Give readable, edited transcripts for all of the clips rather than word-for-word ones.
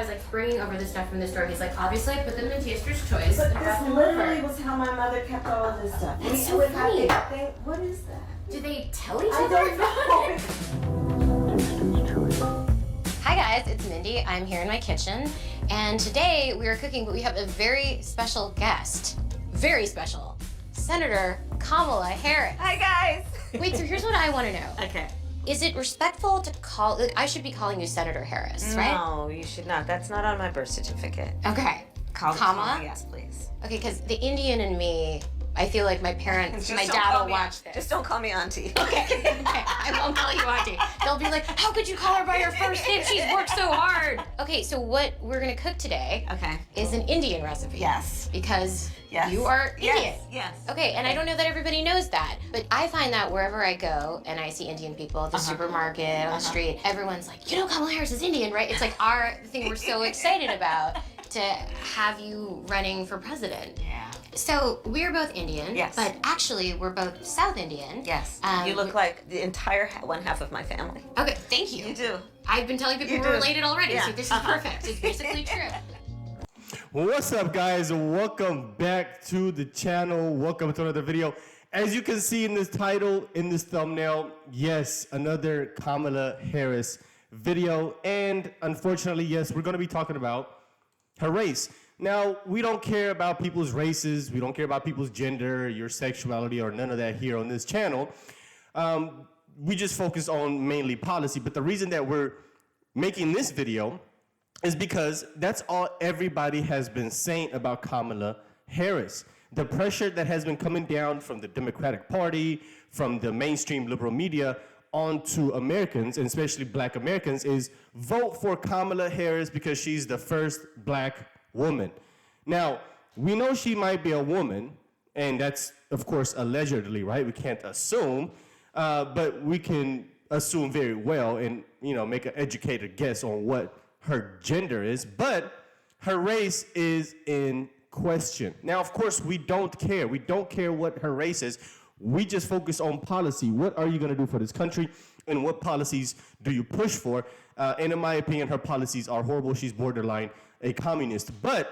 was like bringing over the stuff from the store. He's like, obviously I put them in Taster's Choice. But this literally was how my mother kept all of this stuff. That's so funny. What is that? Do they tell each I other? don't know. Taster's Choice. Hi guys, it's Mindy. I'm here in my kitchen, and today we are cooking, but we have a very special guest. Very special. Senator Kamala Harris. Hi guys. Wait, so here's what I want to know. Okay. Is it respectful to call, like, I should be calling you Senator Harris, right? No, you should not. That's not on my birth certificate. Okay. Call Kamala? Yes, please. Okay, because the Indian in me, I feel like my parents, my dad will watch this. Just don't call me auntie. Okay, I won't call you auntie. They'll be like, how could you call her by her first name? She's worked so hard. Okay, so what we're gonna cook today is an Indian recipe. Yes. Because you are Indian. Yes. Okay, and I don't know that everybody knows that, but I find that wherever I go and I see Indian people at the supermarket, on the street, everyone's like, you know Kamala Harris is Indian, right? It's like our thing we're so excited about to have you running for president. Yeah. So we're both Indian, but actually we're both South Indian. Yes. You look like the entire one half of my family. Okay, thank you. You do. I've been telling people we're related already, so this is perfect. It's basically true. What's up, guys? Welcome back to the channel. Welcome to another video. As you can see in this title, in this thumbnail, yes, another Kamala Harris video. And unfortunately, yes, we're going to be talking about her race. Now, we don't care about people's races. We don't care about people's gender, your sexuality, or none of that here on this channel. We just focus on mainly policy. But the reason that we're making this video is because that's all everybody has been saying about Kamala Harris. The pressure that has been coming down from the Democratic Party, from the mainstream liberal media onto Americans, and especially black Americans, is vote for Kamala Harris because she's the first black woman. Now, we know she might be a woman, and that's, of course, allegedly, right? We can't assume, but we can assume very well and, you know, make an educated guess on what her gender is, but her race is in question. Now, of course, we don't care. We don't care what her race is. We just focus on policy. What are you going to do for this country, and what policies do you push for? And in my opinion, her policies are horrible. She's borderline a communist. But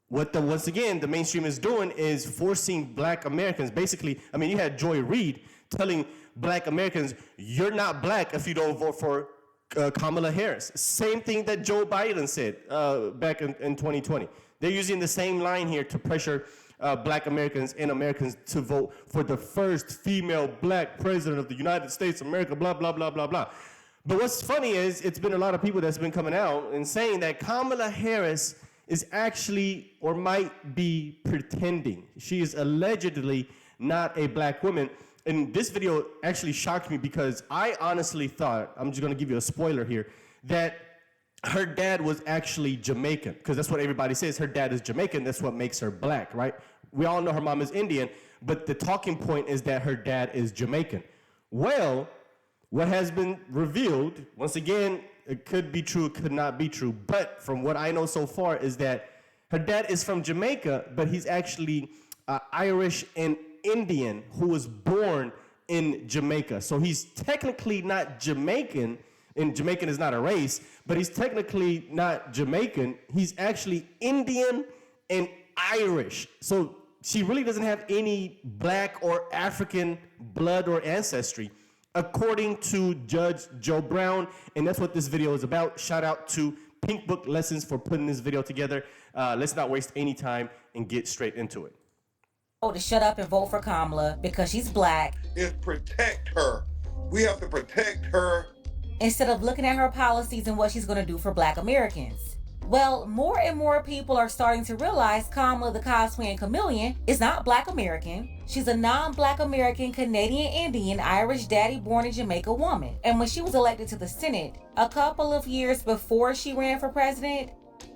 what once again, the mainstream is doing is forcing black Americans. Basically, I mean, you had Joy Reid telling black Americans, you're not black if you don't vote for Kamala Harris. Same thing that Joe Biden said back in 2020. They're using the same line here to pressure black Americans and Americans to vote for the first female black president of the United States of America, blah, blah, blah, blah, blah. But what's funny is it's been a lot of people that's been coming out and saying that Kamala Harris is actually or might be pretending. She is allegedly not a black woman. And this video actually shocked me because I honestly thought, I'm just gonna give you a spoiler here, that her dad was actually Jamaican, because that's what everybody says. Her dad is Jamaican, that's what makes her black, right? We all know her mom is Indian, but the talking point is that her dad is Jamaican. Well, what has been revealed, once again, it could be true, it could not be true, but from what I know so far is that her dad is from Jamaica, but he's actually Irish and Indian who was born in Jamaica. So he's technically not Jamaican, and Jamaican is not a race, but he's technically not Jamaican. He's actually Indian and Irish. So she really doesn't have any black or African blood or ancestry, according to Judge Joe Brown, and that's what this video is about. Shout out to Pink Book Lessons for putting this video together. Let's not waste any time and get straight into it. To shut up and vote for Kamala because she's black. Is protect her. We have to protect her. Instead of looking at her policies and what she's going to do for black Americans. Well, more and more people are starting to realize Kamala the cosplaying chameleon is not black American. She's a non-black American, Canadian Indian, Irish daddy born in Jamaica woman. And when she was elected to the Senate a couple of years before she ran for president,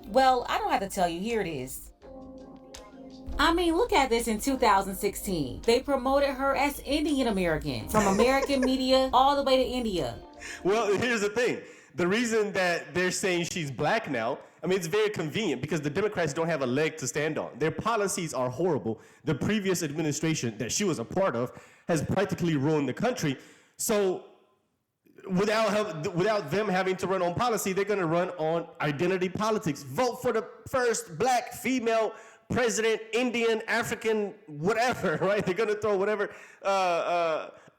well, I don't have to tell you, here it is. I mean, look at this in 2016. They promoted her as Indian American, from American media all the way to India. Well, here's the thing. The reason that they're saying she's black now, I mean, it's very convenient because the Democrats don't have a leg to stand on. Their policies are horrible. The previous administration that she was a part of has practically ruined the country. So without them having to run on policy, they're going to run on identity politics. Vote for the first black female president, Indian, African, whatever, right? They're going to throw whatever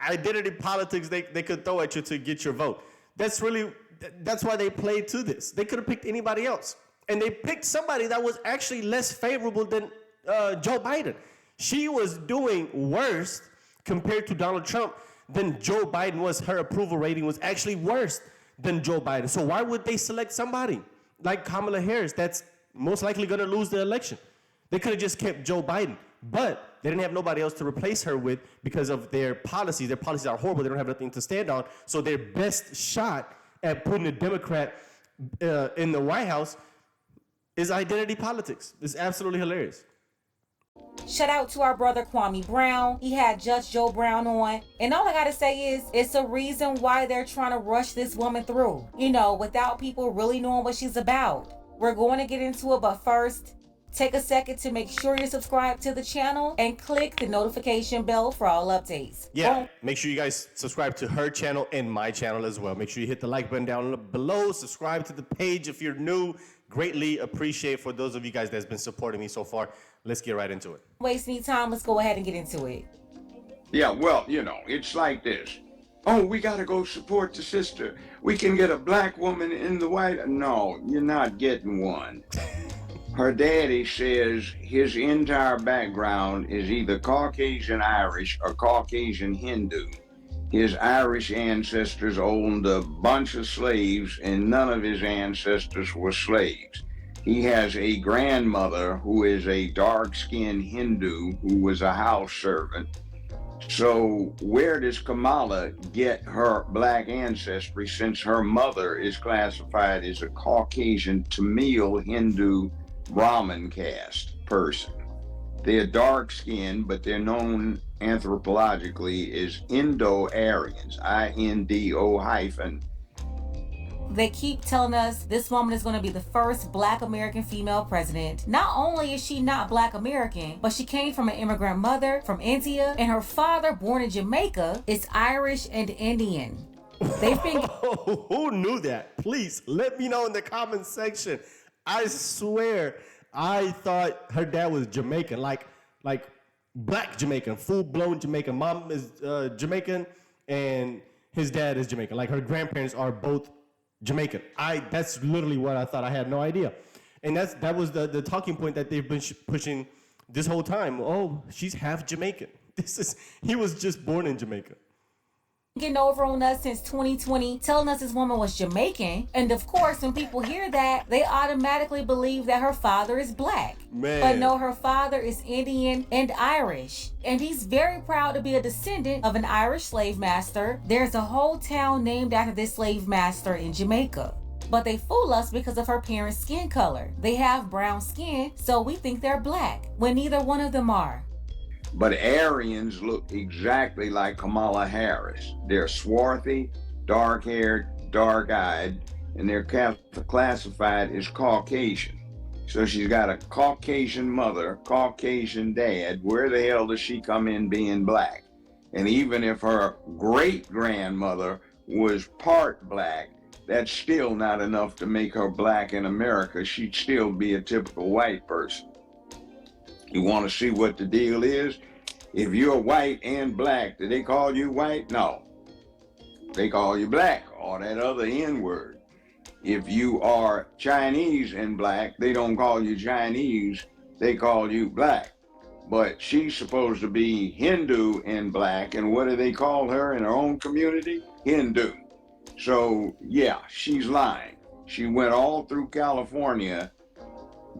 identity politics they could throw at you to get your vote. That's why they played to this. They could have picked anybody else. And they picked somebody that was actually less favorable than Joe Biden. She was doing worse compared to Donald Trump than Joe Biden was. Her approval rating was actually worse than Joe Biden. So why would they select somebody like Kamala Harris that's most likely going to lose the election? They could have just kept Joe Biden, but they didn't have nobody else to replace her with because of their policies. Their policies are horrible. They don't have nothing to stand on. So their best shot at putting a Democrat in the White House is identity politics. It's absolutely hilarious. Shout out to our brother Kwame Brown. He had Judge Joe Brown on. And all I gotta say is, it's a reason why they're trying to rush this woman through, without people really knowing what she's about. We're going to get into it, but first, take a second to make sure you're subscribed to the channel and click the notification bell for all updates. Yeah, make sure you guys subscribe to her channel and my channel as well. Make sure you hit the like button down below. Subscribe to the page if you're new. Greatly appreciate for those of you guys that's been supporting me so far. Let's get right into it. Waste any time, let's go ahead and get into it. Yeah, well, it's like this. Oh, we gotta go support the sister. We can get a black woman in the White. No, you're not getting one. Her daddy says his entire background is either Caucasian Irish or Caucasian Hindu. His Irish ancestors owned a bunch of slaves, and none of his ancestors were slaves. He has a grandmother who is a dark-skinned Hindu who was a house servant. So where does Kamala get her black ancestry since her mother is classified as a Caucasian Tamil Hindu Brahmin caste person? They're dark-skinned, but they're known anthropologically as Indo-Aryans, I-N-D-O hyphen. They keep telling us this woman is going to be the first black American female president. Not only is she not black American, but she came from an immigrant mother from India, and her father, born in Jamaica, is Irish and Indian. They've been... Who knew that? Please let me know in the comment section. I swear I thought her dad was Jamaican, like black Jamaican, full-blown Jamaican. Mom is Jamaican and his dad is Jamaican. Like her grandparents are both Jamaican. That's literally what I thought. I had no idea. And that was the talking point that they've been pushing this whole time. Oh, she's half Jamaican. He was just born in Jamaica. Getting over on us since 2020, telling us this woman was Jamaican. And of course, when people hear that, they automatically believe that her father is black. Man. But no, her father is Indian and Irish. And he's very proud to be a descendant of an Irish slave master. There's a whole town named after this slave master in Jamaica. But they fool us because of her parents' skin color. They have brown skin, so we think they're black, when neither one of them are. But Aryans look exactly like Kamala Harris. They're swarthy, dark-haired, dark-eyed, and they're classified as Caucasian. So she's got a Caucasian mother, Caucasian dad. Where the hell does she come in being black? And even if her great-grandmother was part black, that's still not enough to make her black in America. She'd still be a typical white person. You want to see what the deal is? If you're white and black, do they call you white? No. They call you black, or that other N-word. If you are Chinese and black, they don't call you Chinese, they call you black. But she's supposed to be Hindu and black, and what do they call her in her own community? Hindu. So, yeah, she's lying. She went all through California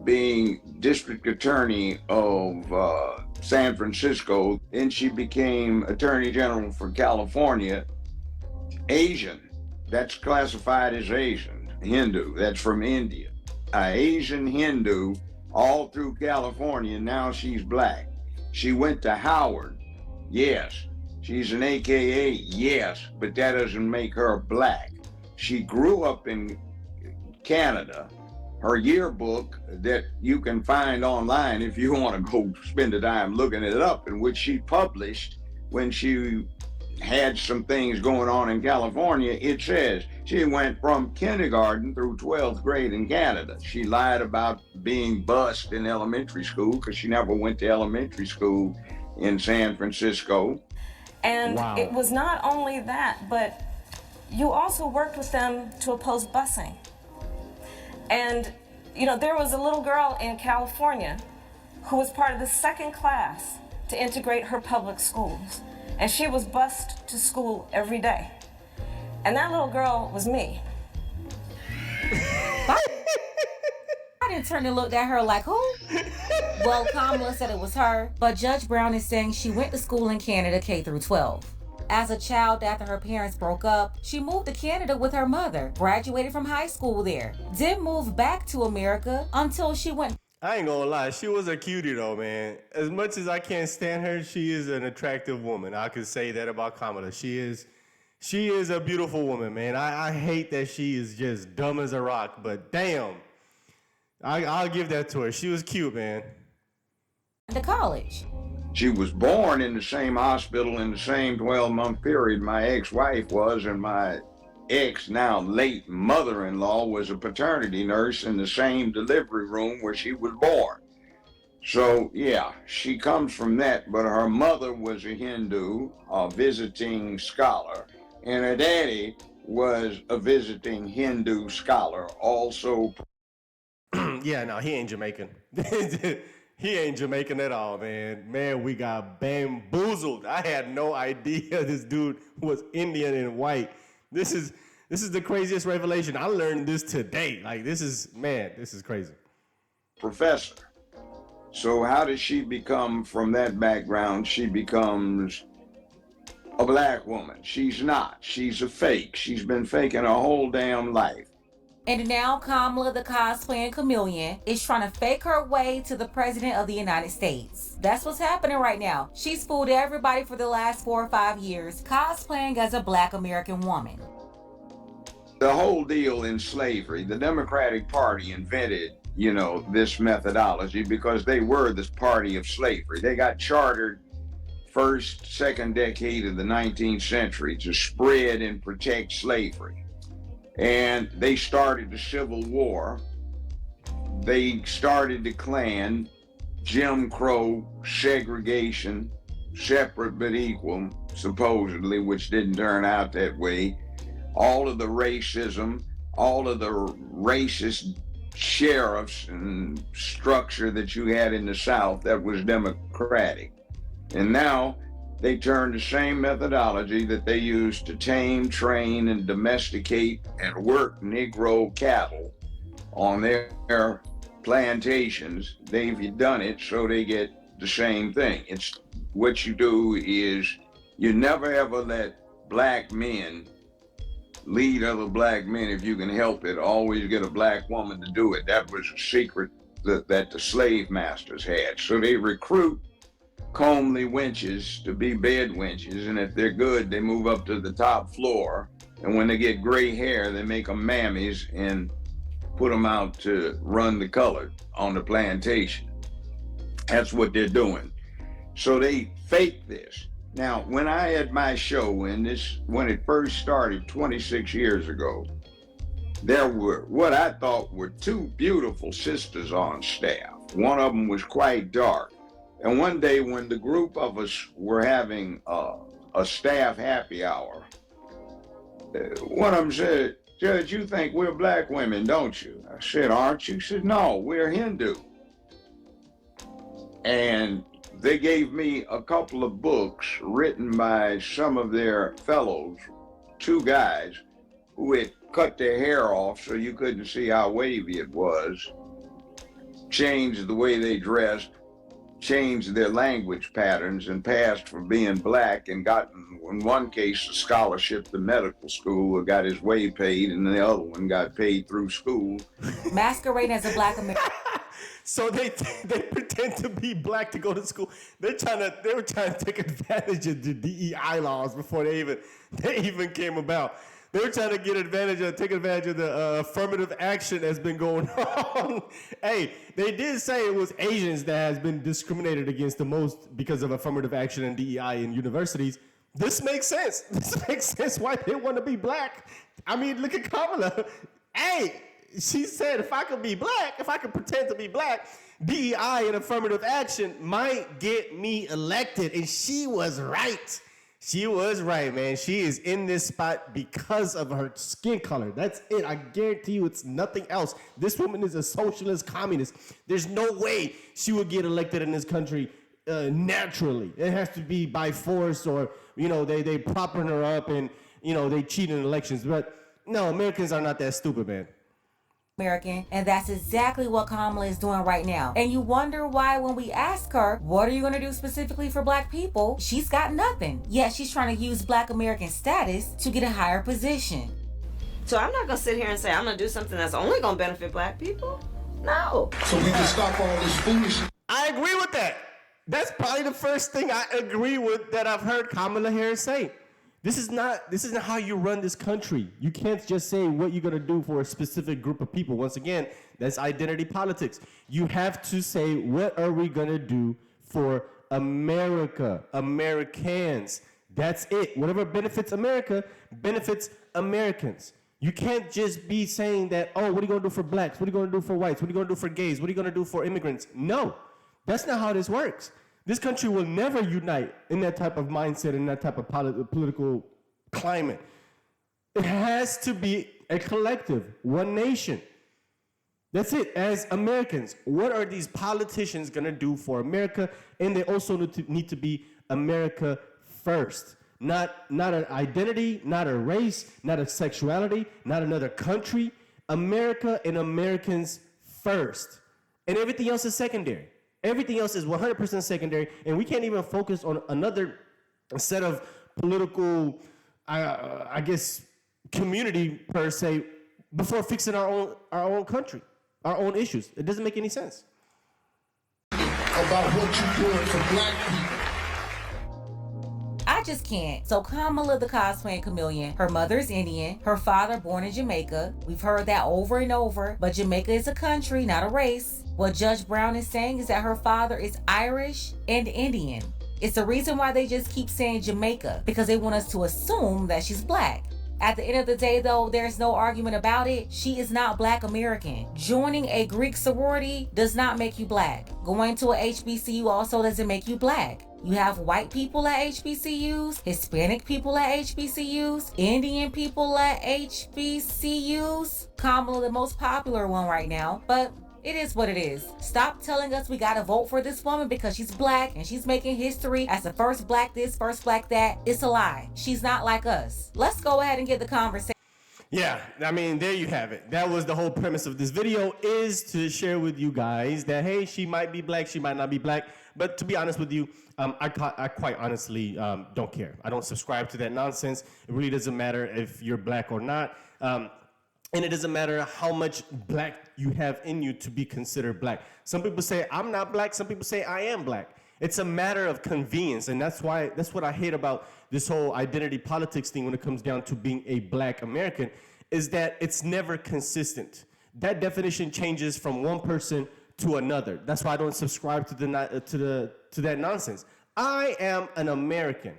being district attorney of San Francisco. Then she became attorney general for California. Asian, that's classified as Asian. Hindu, that's from India. Asian Hindu all through California, now she's black. She went to Howard, yes. She's an AKA, yes, but that doesn't make her black. She grew up in Canada. Her yearbook that you can find online if you want to go spend the time looking it up, in which she published when she had some things going on in California, it says she went from kindergarten through 12th grade in Canada. She lied about being bused in elementary school because she never went to elementary school in San Francisco. And Wow. it was not only that, but you also worked with them to oppose busing. And, you know, there was a little girl in California who was part of the second class to integrate her public schools. And she was bused to school every day. And that little girl was me. Biden turned and looked at her like, who? Well, Kamala said it was her, but Judge Brown is saying she went to school in Canada K through 12. As a child, after her parents broke up, she moved to Canada with her mother, graduated from high school there, then moved back to America until she went. I ain't gonna lie, she was a cutie though, man. As much as I can't stand her, she is an attractive woman. I could say that about Kamala. She is a beautiful woman, man. I hate that she is just dumb as a rock, but damn, I'll give that to her. She was cute, man. To college. She was born in the same hospital in the same 12-month period my ex-wife was, and my ex, now late mother-in-law, was a paternity nurse in the same delivery room where she was born. So yeah, she comes from that, but her mother was a Hindu, a visiting scholar, and her daddy was a visiting Hindu scholar, also. Yeah, no, he ain't Jamaican. He ain't Jamaican at all, man. Man, we got bamboozled. I had no idea this dude was Indian and white. This is the craziest revelation. I learned this today. Like, this is crazy. Professor. So how does she become, from that background, she becomes a black woman? She's not. She's a fake. She's been faking her whole damn life. And now Kamala, the cosplaying chameleon, is trying to fake her way to the president of the United States. That's what's happening right now. She's fooled everybody for the last 4 or 5 years, cosplaying as a black American woman. The whole deal in slavery, the Democratic Party invented, this methodology because they were this party of slavery. They got chartered first, second decade of the 19th century to spread and protect slavery. And they started the Civil War. They started the Klan, Jim Crow, segregation, separate but equal, supposedly, which didn't turn out that way. All of the racism, all of the racist sheriffs and structure that you had in the South that was Democratic. And now they turned the same methodology that they used to tame, train, and domesticate and work Negro cattle on their plantations. They've done it so they get the same thing. It's what you do is you never ever let black men lead other black men if you can help it. Always get a black woman to do it. That was a secret that the slave masters had. So they recruit comely wenches to be bed wenches, and if they're good, they move up to the top floor. And when they get gray hair, they make them mammies and put them out to run the colored on the plantation. That's what they're doing. So they fake this. Now, when I had my show, when it first started 26 years ago, there were what I thought were 2 beautiful sisters on staff. One of them was quite dark. And one day when the group of us were having a staff happy hour, one of them said, "Judge, you think we're black women, don't you?" I said, "Aren't you?" She said, "No, we're Hindu." And they gave me a couple of books written by some of their fellows, 2 guys who had cut their hair off so you couldn't see how wavy it was, changed the way they dressed, changed their language patterns, and passed from being black and gotten, in one case, a scholarship to medical school, got his way paid, and the other one got paid through school. Masquerading as a black American. So they pretend to be black to go to school. They were trying to take advantage of the DEI laws before they even came about. They were trying to take advantage of the affirmative action that's been going on. Hey, they did say it was Asians that has been discriminated against the most because of affirmative action and DEI in universities. This makes sense. This makes sense why they want to be black. I mean, look at Kamala. Hey, she said if I could be black, if I could pretend to be black, DEI and affirmative action might get me elected. And she was right. She was right, man. She is in this spot because of her skin color. That's it. I guarantee you it's nothing else. This woman is a socialist communist. There's no way she would get elected in this country naturally. It has to be by force, or, you know, they propping her up and, you know, they cheat in elections. But no, Americans are not that stupid, man. American, and that's exactly what Kamala is doing right now. And you wonder why when we ask her, what are you going to do specifically for black people, she's got nothing. Yet she's trying to use black American status to get a higher position. So I'm not gonna sit here and say I'm gonna do something that's only gonna benefit black people. No. So we can stop all this foolishness. I agree with that. That's probably the first thing I agree with that I've heard Kamala Harris say. This is not how you run this country. You can't just say what you're gonna do for a specific group of people. Once again, that's identity politics. You have to say, what are we gonna do for America, Americans? That's it. Whatever benefits America benefits Americans. You can't just be saying that, oh, what are you gonna do for blacks? What are you gonna do for whites? What are you gonna do for gays? What are you gonna do for immigrants? No, that's not how this works. This country will never unite in that type of mindset, in that type of political climate. It has to be a collective, one nation. That's it. As Americans, what are these politicians gonna do for America? And they also need to be America first. Not an identity, not a race, not a sexuality, not another country. America and Americans first. And everything else is secondary. Everything else is 100% secondary, and we can't even focus on another set of political, I guess, community per se, before fixing our own country, our own issues. It doesn't make any sense. About what you're doing for black people. I just can't. So Kamala the cosplaying chameleon, her mother's Indian, her father born in Jamaica. We've heard that over and over, but Jamaica is a country, not a race. What Judge Brown is saying is that her father is Irish and Indian. It's the reason why they just keep saying Jamaica, because they want us to assume that she's black. At the end of the day, though, there's no argument about it. She is not black American. Joining a Greek sorority does not make you black. Going to a HBCU also doesn't make you black. You have white people at HBCUs, Hispanic people at HBCUs, Indian people at HBCUs. Kamala, the most popular one right now, but it is what it is. Stop telling us we gotta vote for this woman because she's black and she's making history as the first black this, first black that. It's a lie. She's not like us. Let's go ahead and get the conversation. Yeah, I mean, there you have it. That was the whole premise of this video, is to share with you guys that, hey, she might be black, she might not be black. But to be honest with you, I quite honestly don't care. I don't subscribe to that nonsense. It really doesn't matter if you're black or not. And it doesn't matter how much black you have in you to be considered black. Some people say I'm not black. Some people say I am black. It's a matter of convenience, and that's what I hate about this whole identity politics thing when it comes down to being a black American, is that it's never consistent. That definition changes from one person to another. That's why I don't subscribe to that nonsense. I am an American.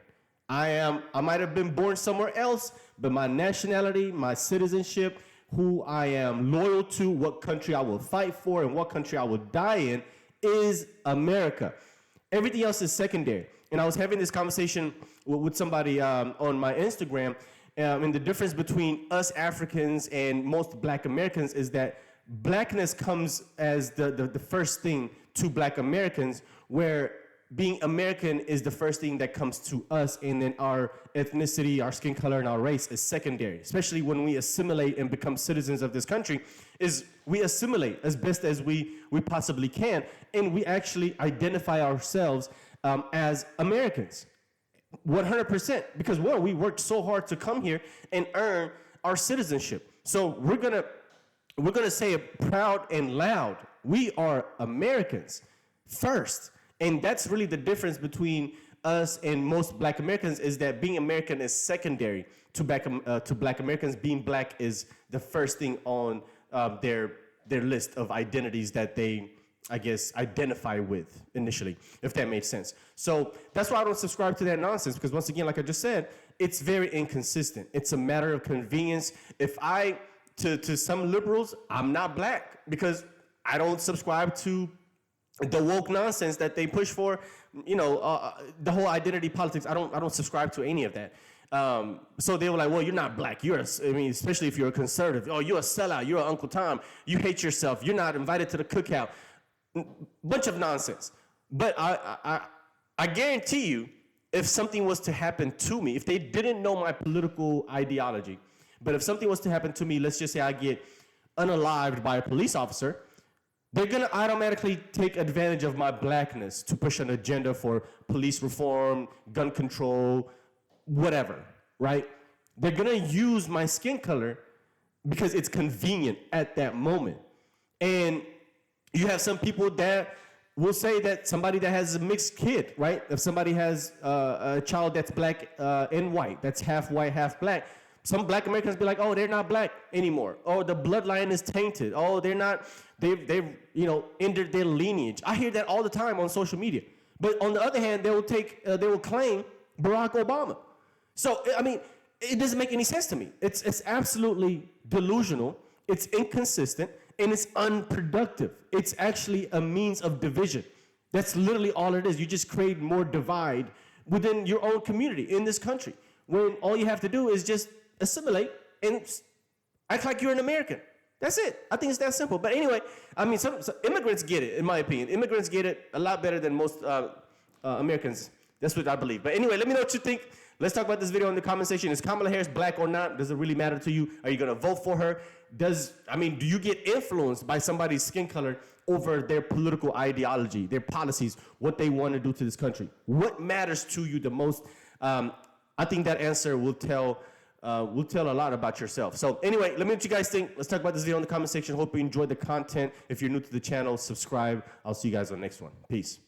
I might have been born somewhere else, but my nationality, my citizenship, who I am loyal to, what country I will fight for, and what country I will die in is America. Everything else is secondary. And I was having this conversation with somebody on my Instagram, and the difference between us Africans and most black Americans is that blackness comes as the first thing to black Americans, where being American is the first thing that comes to us, and then our ethnicity, our skin color, and our race is secondary. Especially when we assimilate and become citizens of this country, is we assimilate as best as we possibly can, and we actually identify ourselves as Americans, 100%. Because one, we worked so hard to come here and earn our citizenship. So we're gonna say it proud and loud. We are Americans first. And that's really the difference between us and most black Americans, is that being American is secondary to black Americans. Being black is the first thing on their list of identities that they I guess, identify with initially, if that makes sense. So that's why I don't subscribe to that nonsense, because once again, like I just said, it's very inconsistent. It's a matter of convenience. If to some liberals, I'm not black because I don't subscribe to the woke nonsense that they push for, the whole identity politics. I don't subscribe to any of that. So they were like, well, you're not black. Especially if you're a conservative. Oh, you're a sellout. You're an Uncle Tom. You hate yourself. You're not invited to the cookout. Bunch of nonsense. But I guarantee you, if something was to happen to me, if they didn't know my political ideology, but if something was to happen to me, let's just say I get unalived by a police officer, they're gonna automatically take advantage of my blackness to push an agenda for police reform, gun control, whatever, right? They're gonna use my skin color because it's convenient at that moment. And you have some people that will say that somebody that has a mixed kid, right? If somebody has a child that's black and white, that's half white, half black, some black Americans be like, oh, they're not black anymore. Oh, the bloodline is tainted. Oh, they've ended their lineage. I hear that all the time on social media. But on the other hand, they will claim Barack Obama. So, it doesn't make any sense to me. It's absolutely delusional. It's inconsistent, and it's unproductive. It's actually a means of division. That's literally all it is. You just create more divide within your own community in this country, when all you have to do is just assimilate and act like you're an American. That's it. I think it's that simple. But anyway, some immigrants get it, in my opinion. Immigrants get it a lot better than most Americans. That's what I believe. But anyway, let me know what you think. Let's talk about this video in the comment section. Is Kamala Harris black or not? Does it really matter to you? Are you going to vote for her? Do you get influenced by somebody's skin color over their political ideology, their policies, what they want to do to this country? What matters to you the most? I think that answer will tell a lot about yourself. So anyway, let me know what you guys think. Let's talk about this video in the comment section. Hope you enjoyed the content. If you're new to the channel, subscribe. I'll see you guys on the next one. Peace.